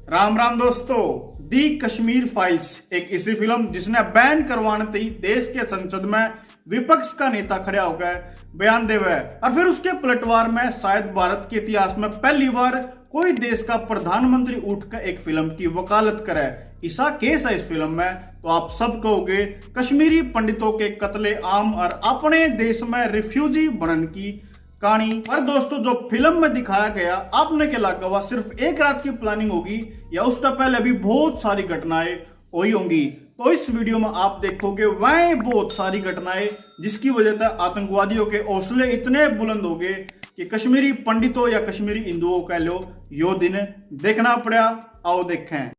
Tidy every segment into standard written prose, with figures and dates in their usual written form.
राम राम दोस्तों। दी कश्मीर फाइल्स एक ऐसी फिल्म जिसने बैन करवाने ही देश के संसद में विपक्ष का नेता खड़ा होकर बयान दे हुआ है और फिर उसके पलटवार में शायद भारत के इतिहास में पहली बार कोई देश का प्रधानमंत्री उठकर एक फिल्म की वकालत करे। ऐसा केस है इस फिल्म में तो आप सब कहोगे कश्मीरी पंडितों के कत्ले आम और अपने देश में रिफ्यूजी बनने की कहानी। पर दोस्तों जो फिल्म में दिखाया गया आपने क्या लगा हुआ सिर्फ एक रात की प्लानिंग होगी या उससे पहले भी बहुत सारी घटनाएं हुई होंगी। तो इस वीडियो में आप देखोगे वह बहुत सारी घटनाएं जिसकी वजह से आतंकवादियों के हौसले इतने बुलंद हो गए कि कश्मीरी पंडितों या कश्मीरी हिंदुओं का लो यो दिन देखना पड़ा। आओ देखें।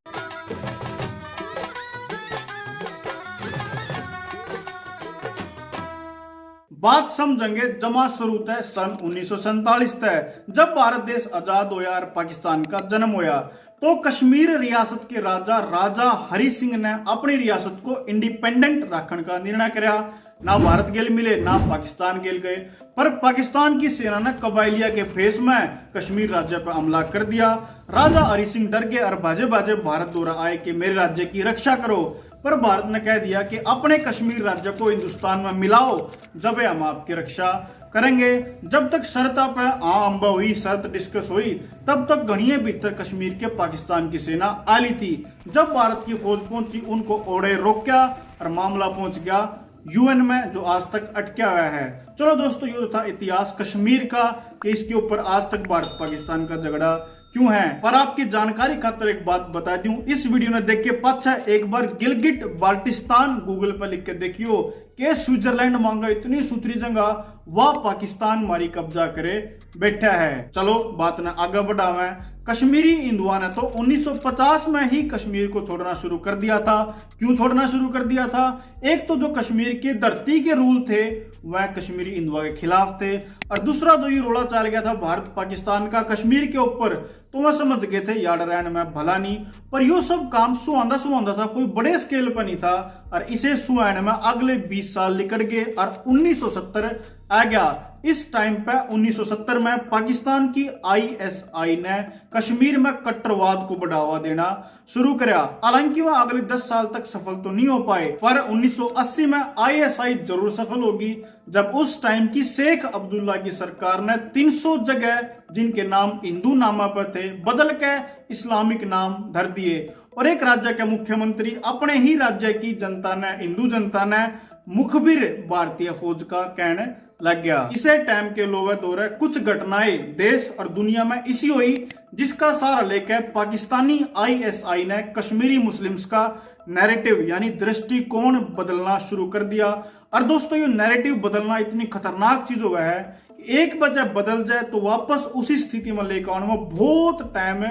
बात समझेंगे जमा शुरू है सन 1947 तक जब भारत देश आजाद होया और पाकिस्तान का जन्म होया तो कश्मीर रियासत के राजा हरि सिंह ने अपनी रियासत को इंडिपेंडेंट रखने का निर्णय किया। ना भारत गेल मिले ना पाकिस्तान गेल गए, पर पाकिस्तान की सेना ने कबाइलिया के फेस में कश्मीर राज्य पर हमला कर दिया। राजा हरि सिंह डर गए और बाजे बाजे भारत दौरा आए कि मेरे राज्य की रक्षा करो, पर भारत ने कह दिया कि अपने कश्मीर राज्य को हिंदुस्तान में मिलाओ जब हम आपकी रक्षा करेंगे। जब तक शर्त पे अम्बा हुई, शर्त डिस्कस हुई, तब तक गणिये भीतर कश्मीर के पाकिस्तान की सेना आली थी। जब भारत की फौज पहुंची उनको ओढ़े रोका और मामला पहुंच गया यूएन में जो आज तक अटका हुआ है। चलो दोस्तों ये था इतिहास कश्मीर का कि इसके ऊपर आज तक भारत पाकिस्तान का झगड़ा क्यों है। पर आपकी जानकारी खातिर एक बात बता दूं, इस वीडियो ने देख के पाछा एक बार गिलगिट बाल्टिस्तान गूगल पर लिख के देखियो कि स्विट्जरलैंड मांगा इतनी सुथरी जगह वह पाकिस्तान मारी कब्जा करे बैठा है। चलो बात ने आगे बढ़ावे। कश्मीरी हिंदुओं ने तो 1950 में ही कश्मीर को छोड़ना शुरू कर दिया था। क्यों छोड़ना शुरू कर दिया था? एक तो जो कश्मीर की धरती के रूल थे वह कश्मीरी हिंदुओं के खिलाफ थे, और दूसरा जो ये रोला चल गया था भारत पाकिस्तान का कश्मीर के ऊपर, तो वह समझ गए थे यार रहने में भला नहीं। पर यो सब काम सुहांदा था, कोई बड़े स्केल पर नहीं था, और इसे सुहाने में अगले 20 साल निकल गए और 1970 आ गया। इस टाइम पे 1970 में पाकिस्तान की आईएसआई ने कश्मीर में कट्टरवाद को बढ़ावा देना शुरू किया। हालांकि वह अगले 10 साल तक सफल तो नहीं हो पाए, पर 1980 में आईएसआई जरूर सफल होगी जब उस टाइम की शेख अब्दुल्ला की सरकार ने 300 जगह जिनके नाम हिंदू नामा पर थे बदल के इस्लामिक नाम धर दिए, और एक राज्य के मुख्यमंत्री अपने ही राज्य की जनता ने, हिंदू जनता ने मुखबिर भारतीय फौज का कहने लग गया। इसे टाइम के लोवे दौरे कुछ घटनाएं देश और दुनिया में इसी हुई जिसका सहारा लेकर पाकिस्तानी आईएसआई ने कश्मीरी मुस्लिम्स का नैरेटिव यानी दृष्टिकोण बदलना शुरू कर दिया। और दोस्तों ये नैरेटिव बदलना इतनी खतरनाक चीज हुआ है कि एक बजे बदल जाए तो वापस उसी स्थिति में लेकर आने में बहुत टाइम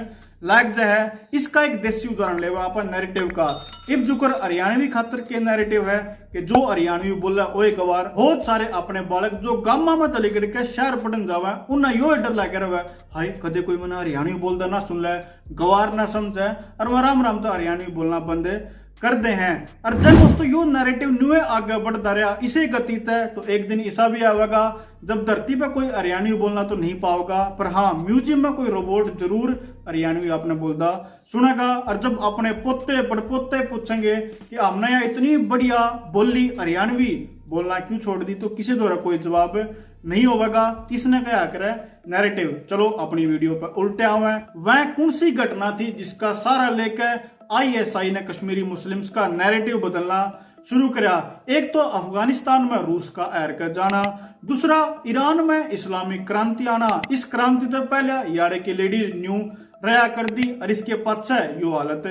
लग जाए। इसका एक देसी उदाहरण लेवा अपन नैरेटिव का। इब जुकर हरियाणवी खातर के नैरेटिव है कि जो हरियाणवी बोला ओए गवार, बहुत सारे अपने बालक जो गामा में तले के शहर पटन जावे उन्हें यो डर लगे रहे हाय कदे कोई मना हरियाणवी बोलता ना सुन ले, गवार ना समझे, और वह राम राम तो हरियाणवी बोलना बंद कर दे हैं। और जब दोस्तों यो नैरेटिव न्यू आगे बढ़ता रहा इसे गति तय तो एक दिन ऐसा भी आएगा जब धरती पे कोई हरियाणवी बोलना तो नहीं पाओगा, पर हाँ म्यूजियम में कोई रोबोट जरूर हरियाणवी आपने बोलता सुनेगा। और जब अपने पोते पड़पोते पूछेंगे कि हमने यहाँ इतनी बढ़िया बोली हरियाणवी बोलना क्यों छोड़ दी, तो किसी द्वारा कोई जवाब नहीं होगा। किसने क्या करे नैरेटिव। चलो अपनी वीडियो पर उल्टे आवे। वह कौन सी घटना थी जिसका सारा लेकर आईएसआई ने कश्मीरी मुस्लिम्स का नैरेटिव बदलना शुरू किया? एक तो अफगानिस्तान में रूस का एर कर जाना, दूसरा ईरान में इस्लामिक क्रांति आना। इस क्रांति से पहले यारे की लेडीज न्यू रहा कर दी और इसके पाछे यो हालत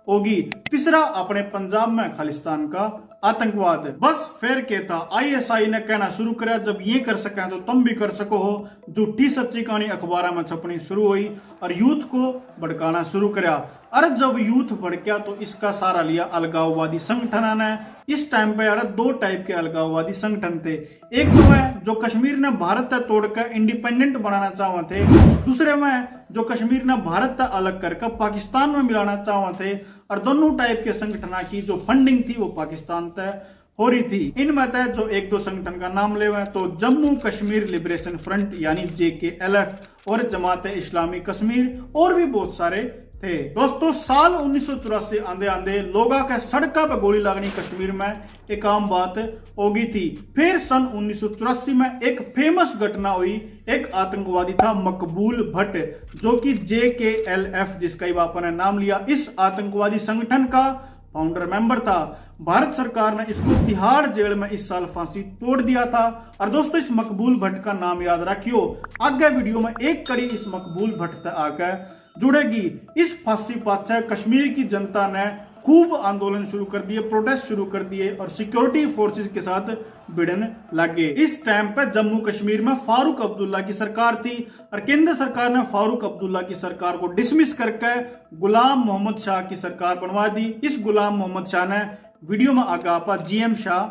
होगी। तीसरा अपने पंजाब में खालिस्तान का आतंकवाद। बस फिर क्या था आईएसआई ने कहना शुरू किया जब ये कर सके तो तुम भी कर सको हो। झूठी सच्ची कहानी अखबार में छपनी शुरू हुई और यूथ को भड़काना शुरू किया। अरे जब यूथ भड़का तो इसका सहारा लिया अलगाववादी संगठन ने। इस टाइम पे यार दो टाइप के अलगाववादी संगठन थे। एक तो है जो कश्मीर ने भारत तक तोड़कर इंडिपेंडेंट बनाना चाहते थे, दूसरे में जो कश्मीर ने भारत तक अलग करके पाकिस्तान में मिलाना चाहते थे। और दोनों टाइप के संगठन की जो फंडिंग थी वो पाकिस्तान तक हो रही थी। इनमें तय जो एक दो संगठन का नाम ले तो जम्मू कश्मीर लिबरेशन फ्रंट यानी JKLF और जमात इस्लामी कश्मीर और भी बहुत सारे थे। दोस्तों साल 1984 आंदे आंदे लोगों के सड़कों पर गोली लगनी कश्मीर में एक आम बात होगी थी। फिर सन 1984 में एक फेमस घटना हुई। एक आतंकवादी था मकबूल भट्ट, जो कि JKLF जिसका बापा ने नाम लिया, इस आतंकवादी संगठन का फाउंडर मेंबर था। भारत सरकार ने इसको तिहाड़ जेल में इस साल फांसी तोड़ दिया था। और दोस्तों इस मकबूल भट्ट का नाम याद रखियो, आगे वीडियो में एक कड़ी इस मकबूल भट्ट तक आकर जुड़ेगी। इस फांसी पाछे कश्मीर की जनता ने खूब आंदोलन शुरू कर दिए, प्रोटेस्ट शुरू कर दिए और सिक्योरिटी फोर्सेस के साथ भिड़न लगे। इस टाइम पे जम्मू कश्मीर में फारूक अब्दुल्ला की सरकार थी और केंद्र सरकार ने फारूक अब्दुल्ला की सरकार को डिसमिस करके गुलाम मोहम्मद शाह की सरकार बनवा दी। इस गुलाम मोहम्मद शाह ने वीडियो में आगा आपा GM शाह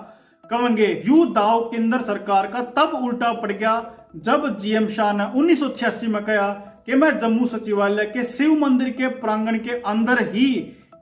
कहेंगे यू दाव केंद्र सरकार का तब उल्टा पड़ गया जब GM शाह ने 1986 में कहा कि मैं जम्मू सचिवालय के शिव मंदिर के प्रांगण के अंदर ही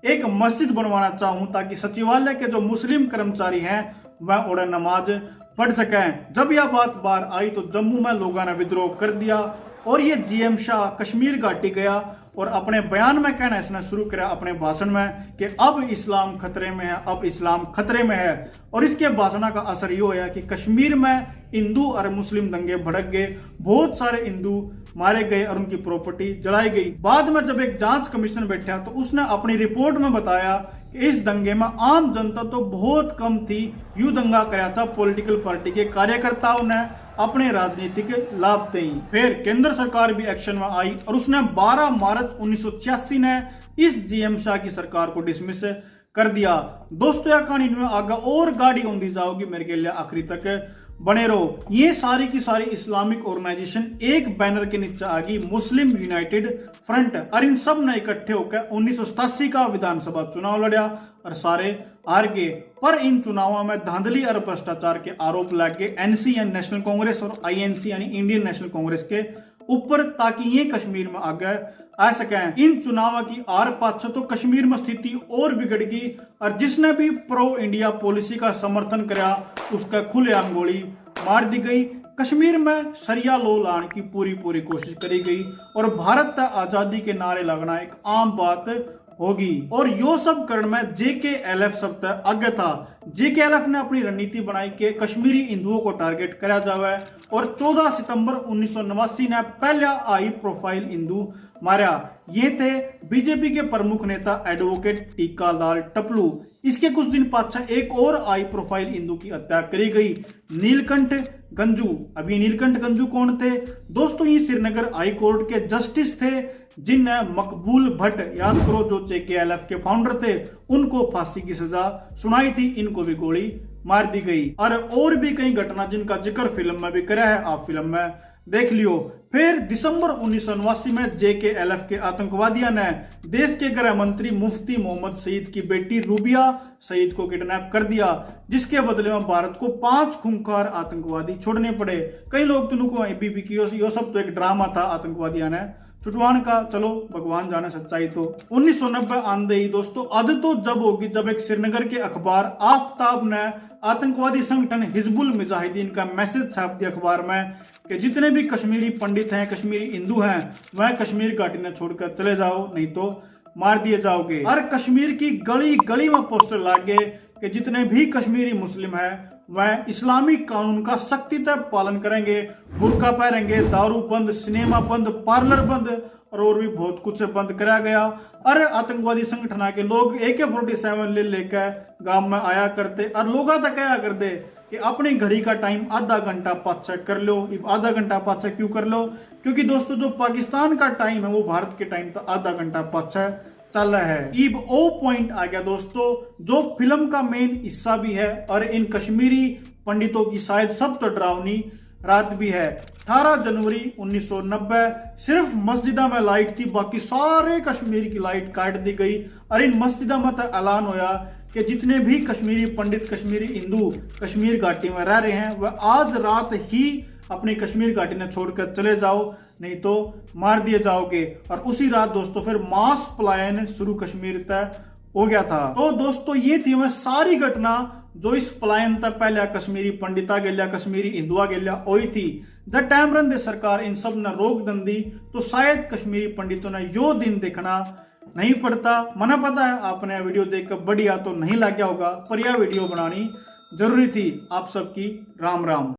एक मस्जिद बनवाना चाहूं ताकि सचिवालय के जो मुस्लिम कर्मचारी हैं वह उड़े नमाज पढ़ सकें। जब यह बात बाहर आई तो जम्मू में लोगों ने विद्रोह कर दिया और ये GM शाह कश्मीर घाटी गया और अपने बयान में कहना इसने शुरू किया अपने भाषण में कि अब इस्लाम खतरे में है, अब इस्लाम खतरे में है। और इसके भाषण का असर ये होया कि कश्मीर में हिंदू और मुस्लिम दंगे भड़क गए, बहुत सारे हिंदू मारे गए और उनकी प्रॉपर्टी जलाई गई। बाद में जब एक जांच कमीशन बैठा तो उसने अपनी रिपोर्ट में बताया कि इस दंगे में आम जनता तो बहुत कम थी, यू दंगा कराया था पॉलिटिकल पार्टी के कार्यकर्ताओं ने अपने राजनीतिक लाभ दी। फिर केंद्र सरकार भी एक्शन में आई और उसने 12 मार्च 1986 ने इस GM शाह की सरकार को डिसमिस कर दिया। दोस्तों यह कहानी में आगे और गाड़ी होंदी जाओगी, मेरे के लिए आखिरी तक बने रहो। ये सारी की सारी इस्लामिक ऑर्गेनाइजेशन एक बैनर के नीचे आ गई, मुस्लिम यूनाइटेड फ्रंट, और इन सब ने इकट्ठे होकर 1987 का विधानसभा चुनाव लड़ा और सारे हार गए। पर इन चुनावों में धांधली और भ्रष्टाचार के आरोप लगे NC यानी नेशनल कांग्रेस और INC यानी इंडियन नेशनल कांग्रेस के ऊपर, ताकि ये कश्मीर में आगे आ सकें। इन चुनाव की आर पाछे तो कश्मीर में स्थिति और बिगड़ गई और जिसने भी प्रो इंडिया पॉलिसी का समर्थन किया उसका खुलेआम गोली मार दी गई। कश्मीर में शरिया लॉ लाने की पूरी कोशिश करी गई और भारत आजादी के नारे लगना एक आम बात होगी। और यो सब करण में JKLF सब तक आगे था। JKLF ने अपनी रणनीति बनाई कि कश्मीरी हिंदुओं को टारगेट करा जावे और 14 सितंबर 1989 ने पहला हाई प्रोफाइल हिंदू मारा। ये थे बीजेपी के प्रमुख नेता एडवोकेट टीका लाल टपलू। इसके कुछ दिन पाछा एक और हाई प्रोफाइल हिंदू की हत्या करी गई, नीलकंठ गंजू। अभी नीलकंठ गंजू कौन थे दोस्तों? ये श्रीनगर हाई कोर्ट के जस्टिस थे जिनने मकबूल भट्ट, याद करो, जो JKLF के फाउंडर थे, उनको फांसी की सजा सुनाई थी। इनको भी गोली मार दी गई। और भी कई घटना जिनका जिक्र फिल्म में भी करा है, आप फिल्म में देख लियो। फिर दिसंबर 1989 में JKLF के आतंकवादियों ने देश के गृह मंत्री मुफ्ती मोहम्मद सईद की बेटी रूबिया सईद को किडनैप कर दिया, जिसके बदले में भारत को 5 खूंखार आतंकवादी छोड़ने पड़े। कई लोग तुमको यो सब तो एक ड्रामा था आतंकवादियों ने छुटवाने का, चलो भगवान जाने सच्चाई तो। 1990 आंदे ही दोस्तों अद तो जब होगी जब एक श्रीनगर के अखबार आफ्ताब ने आतंकवादी संगठन हिजबुल मुजाहिदीन का मैसेज छाप दिया अखबार में कि जितने भी कश्मीरी पंडित हैं, कश्मीरी हिंदू हैं, वह कश्मीर घाटी ने छोड़कर चले जाओ, नहीं तो मार दिए जाओगे। और कश्मीर की गली गली में पोस्टर लागे कि जितने भी कश्मीरी मुस्लिम हैं वह इस्लामिक कानून का सख्ती से पालन करेंगे, बुर्का पहनेंगे, दारू बंद, सिनेमा बंद, पार्लर बंद और भी बहुत कुछ बंद कराया गया। और आतंकवादी संगठन के लोग AK-47 ले लेकर गांव में आया करते और लोग तक क्या करते कि अपनी घड़ी का टाइम आधा घंटा पाछा कर लो। आधा घंटा पाछा क्यों कर लो? क्योंकि दोस्तों जो पाकिस्तान का टाइम है वो भारत के टाइम तो आधा घंटा पाछा चल रहा है। इब ओ पॉइंट आ गया दोस्तों, जो फिल्म का मेन हिस्सा भी है और इन कश्मीरी पंडितों की शायद सब तो डरावनी रात भी है। 18 जनवरी 1990 सिर्फ मस्जिदा में लाइट थी, बाकी सारे कश्मीर की लाइट काट दी गई और इन मस्जिदा में तो ऐलान होया कि जितने भी कश्मीरी पंडित, कश्मीरी हिंदू कश्मीर घाटी में रह रहे हैं वह आज रात ही अपनी कश्मीर घाटी ने छोड़कर चले जाओ, नहीं तो मार दिए जाओगे। और उसी रात दोस्तों फिर मास पलायन शुरू कश्मीर तय हो गया था। तो दोस्तों ये थी वह सारी घटना जो इस पलायन तक पहले कश्मीरी पंडिता गेल्या, कश्मीरी हिंदुआ गेल्या हुई थी। जब टाइम रन दे सरकार इन सब ने रोक दंदी तो शायद कश्मीरी पंडितों ने यो दिन देखना नहीं पड़ता। मना पता है आपने वीडियो देखकर बढ़िया तो नहीं लग गया होगा, पर यह वीडियो बनानी जरूरी थी। आप सबकी राम राम।